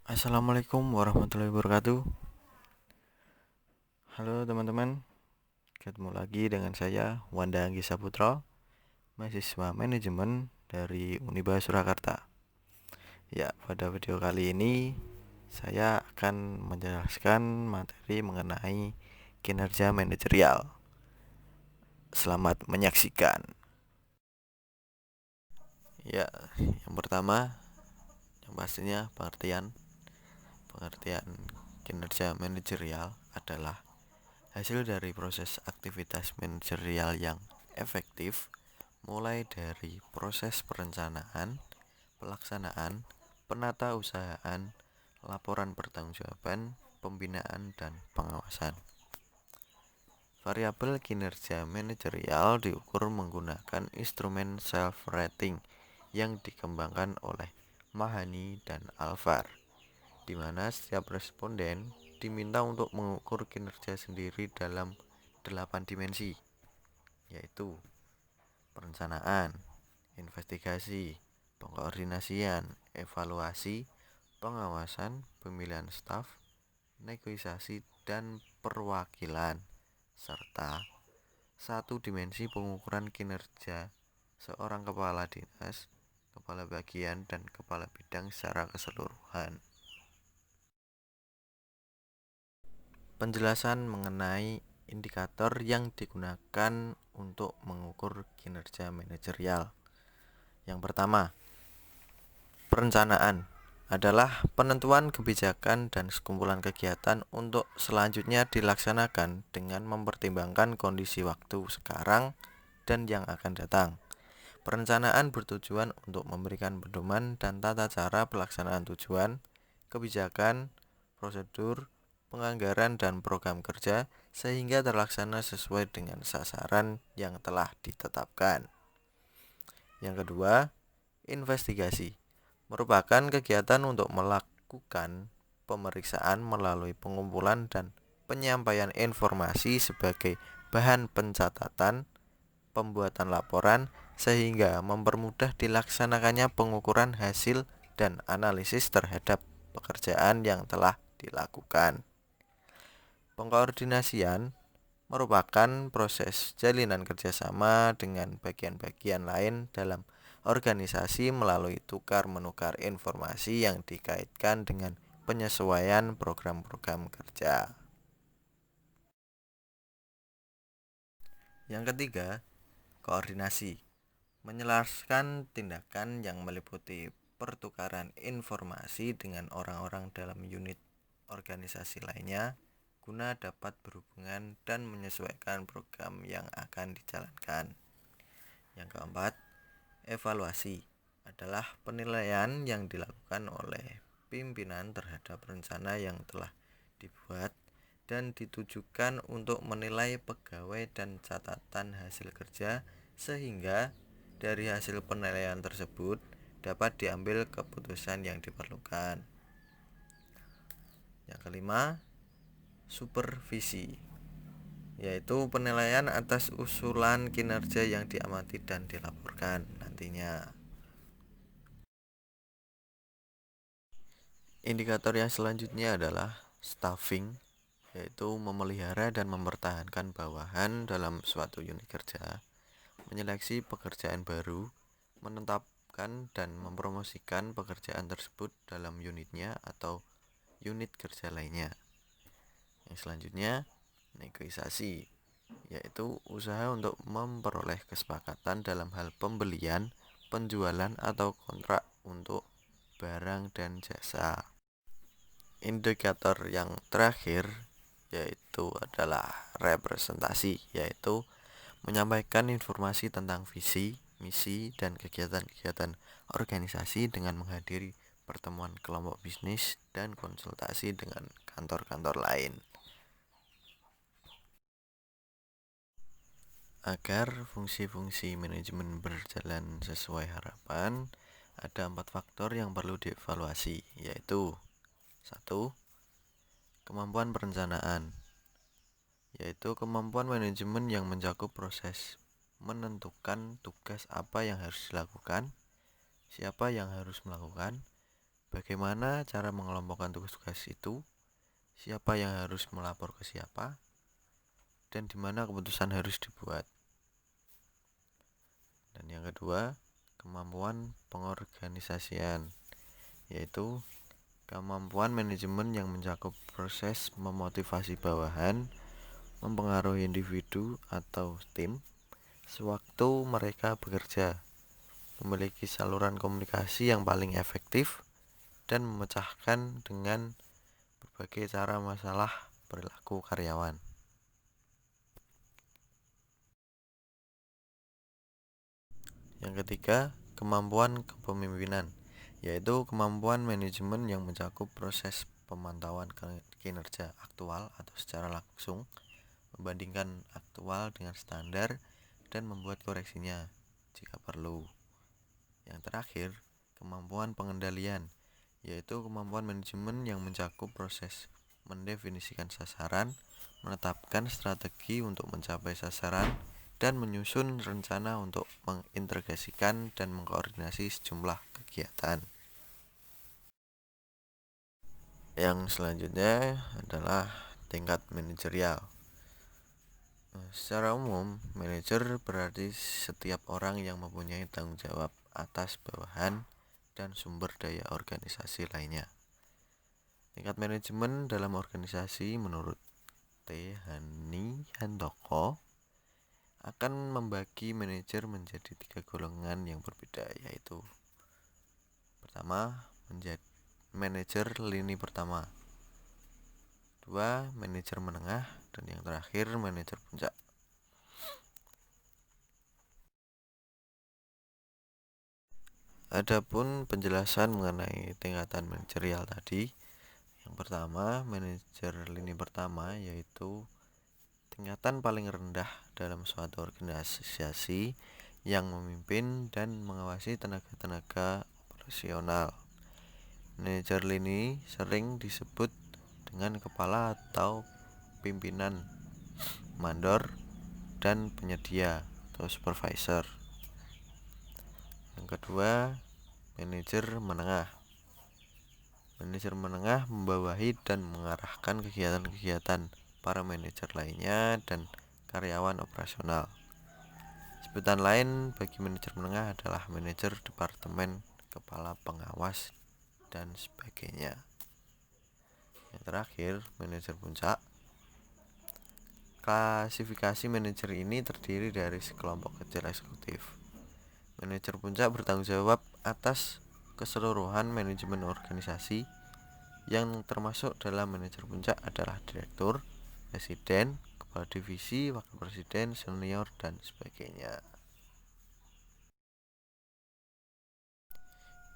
Assalamualaikum warahmatullahi wabarakatuh. Halo teman-teman, ketemu lagi dengan saya Wanda Anggi Saputra, mahasiswa manajemen dari Uniba Surakarta. Ya, pada video kali ini saya akan menjelaskan materi mengenai kinerja manajerial. Selamat menyaksikan. Ya, yang pertama, yang pastinya pengertian kinerja manajerial adalah hasil dari proses aktivitas manajerial yang efektif, mulai dari proses perencanaan, pelaksanaan, penatausahaan, laporan pertanggungjawaban, pembinaan, dan pengawasan. Variabel kinerja manajerial diukur menggunakan instrumen self-rating yang dikembangkan oleh Mahani dan Alvar, di mana setiap responden diminta untuk mengukur kinerja sendiri dalam 8 dimensi, yaitu perencanaan, investigasi, pengkoordinasian, evaluasi, pengawasan, pemilihan staf, negosiasi, dan perwakilan, serta satu dimensi pengukuran kinerja seorang kepala dinas, kepala bagian, dan kepala bidang secara keseluruhan. Penjelasan mengenai indikator yang digunakan untuk mengukur kinerja manajerial. Yang pertama, perencanaan adalah penentuan kebijakan dan sekumpulan kegiatan untuk selanjutnya dilaksanakan dengan mempertimbangkan kondisi waktu sekarang dan yang akan datang. Perencanaan bertujuan untuk memberikan pedoman dan tata cara pelaksanaan tujuan, kebijakan, prosedur, penganggaran, dan program kerja sehingga terlaksana sesuai dengan sasaran yang telah ditetapkan. Yang kedua, investigasi merupakan kegiatan untuk melakukan pemeriksaan melalui pengumpulan dan penyampaian informasi sebagai bahan pencatatan, pembuatan laporan, sehingga mempermudah dilaksanakannya pengukuran hasil dan analisis terhadap pekerjaan yang telah dilakukan. Pengkoordinasian merupakan proses jalinan kerjasama dengan bagian-bagian lain dalam organisasi melalui tukar-menukar informasi yang dikaitkan dengan penyesuaian program-program kerja. Yang ketiga, koordinasi menyelaraskan tindakan yang meliputi pertukaran informasi dengan orang-orang dalam unit organisasi lainnya guna dapat berhubungan dan menyesuaikan program yang akan dijalankan. Yang keempat, evaluasi adalah penilaian yang dilakukan oleh pimpinan terhadap rencana yang telah dibuat dan ditujukan untuk menilai pegawai dan catatan hasil kerja sehingga dari hasil penilaian tersebut dapat diambil keputusan yang diperlukan. Yang kelima, supervisi, yaitu penilaian atas usulan kinerja yang diamati dan dilaporkan nantinya. Indikator yang selanjutnya adalah staffing, yaitu memelihara dan mempertahankan bawahan dalam suatu unit kerja, menyeleksi pekerjaan baru, menetapkan dan mempromosikan pekerjaan tersebut dalam unitnya atau unit kerja lainnya. Yang selanjutnya, negosiasi, yaitu usaha untuk memperoleh kesepakatan dalam hal pembelian, penjualan, atau kontrak untuk barang dan jasa. Indikator yang terakhir yaitu adalah representasi, yaitu menyampaikan informasi tentang visi, misi, dan kegiatan-kegiatan organisasi dengan menghadiri pertemuan kelompok bisnis dan konsultasi dengan kantor-kantor lain. Agar fungsi-fungsi manajemen berjalan sesuai harapan, ada 4 faktor yang perlu dievaluasi, yaitu 1. Kemampuan perencanaan, yaitu kemampuan manajemen yang mencakup proses menentukan tugas apa yang harus dilakukan, siapa yang harus melakukan, Bagaimana cara mengelompokkan tugas-tugas itu, siapa yang harus melapor ke siapa, dan di mana keputusan harus dibuat. Dan yang kedua, kemampuan pengorganisasian, yaitu kemampuan manajemen yang mencakup proses memotivasi bawahan, mempengaruhi individu atau tim sewaktu mereka bekerja, memiliki saluran komunikasi yang paling efektif, dan memecahkan dengan berbagai cara masalah perilaku karyawan. Yang ketiga, kemampuan kepemimpinan, yaitu kemampuan manajemen yang mencakup proses pemantauan kinerja aktual atau secara langsung, membandingkan aktual dengan standar, dan membuat koreksinya jika perlu. Yang terakhir, kemampuan pengendalian, yaitu kemampuan manajemen yang mencakup proses mendefinisikan sasaran, menetapkan strategi untuk mencapai sasaran, dan menyusun rencana untuk mengintegrasikan dan mengkoordinasi sejumlah kegiatan. Yang selanjutnya adalah tingkat manajerial. Secara umum, manajer berarti setiap orang yang mempunyai tanggung jawab atas bawahan dan sumber daya organisasi lainnya. Tingkat manajemen dalam organisasi menurut T. Handoko akan membagi manajer menjadi 3 golongan yang berbeda, yaitu pertama, manajer lini pertama, 2, manajer menengah, dan yang terakhir manajer puncak. Adapun penjelasan mengenai tingkatan manajerial tadi, yang pertama, manajer lini pertama yaitu tingkatan paling rendah dalam suatu organisasi yang memimpin dan mengawasi tenaga-tenaga operasional. Manajer lini sering disebut dengan kepala atau pimpinan, mandor, dan penyedia atau supervisor. Yang kedua, manajer menengah. Manajer menengah membawahi dan mengarahkan kegiatan-kegiatan para manajer lainnya dan karyawan operasional. Sebutan lain bagi manajer menengah adalah manajer departemen, kepala pengawas, dan sebagainya. Yang terakhir, manajer puncak. Klasifikasi manajer ini terdiri dari sekelompok kecil eksekutif. Manajer puncak bertanggung jawab atas keseluruhan manajemen organisasi, yang termasuk dalam manajer puncak adalah direktur, presiden, kepala divisi, wakil presiden, senior, dan sebagainya.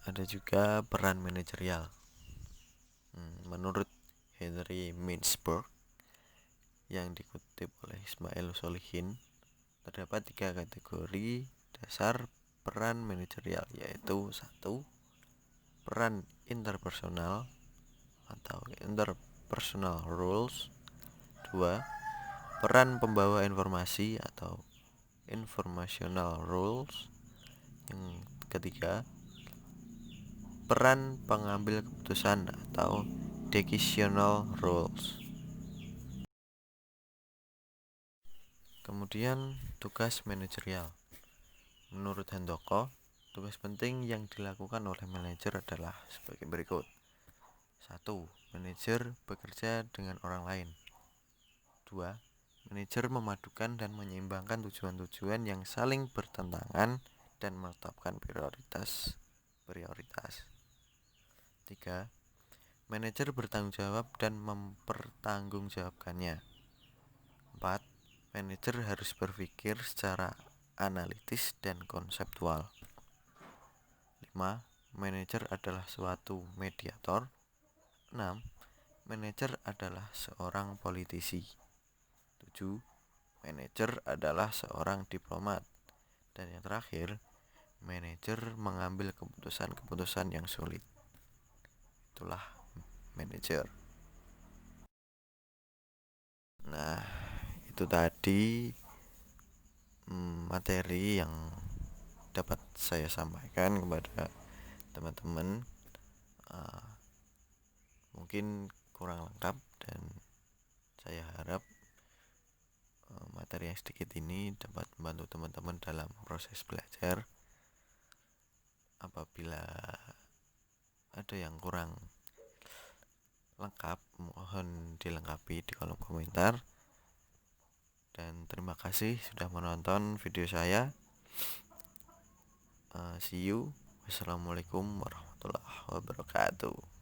Ada juga peran manajerial. Menurut Henry Mintzberg yang dikutip oleh Ismail Solihin, terdapat 3 kategori dasar peran manajerial, yaitu 1, peran interpersonal atau interpersonal roles, 2, peran pembawa informasi atau informational roles, yang ketiga, peran pengambil keputusan atau decisional roles. Kemudian tugas manajerial. Menurut Handoko, tugas penting yang dilakukan oleh manajer adalah sebagai berikut. 1. Manajer bekerja dengan orang lain. 2. Manajer memadukan dan menyeimbangkan tujuan-tujuan yang saling bertentangan dan menetapkan prioritas. 3. Manajer bertanggung jawab dan mempertanggungjawabkannya. 4. Manajer harus berpikir secara analitis dan konseptual. 5. Manajer adalah suatu mediator. 6. Manajer adalah seorang politisi. 7. Manajer adalah seorang diplomat. Dan yang terakhir, manajer mengambil keputusan-keputusan yang sulit. Itulah manajer. Nah, itu tadi materi yang dapat saya sampaikan kepada teman-teman. mungkin kurang lengkap, dan saya harap materi yang sedikit ini dapat membantu teman-teman dalam proses belajar. Apabila ada yang kurang lengkap, mohon dilengkapi di kolom komentar. Dan terima kasih sudah menonton video saya. See you. Wassalamualaikum warahmatullahi wabarakatuh.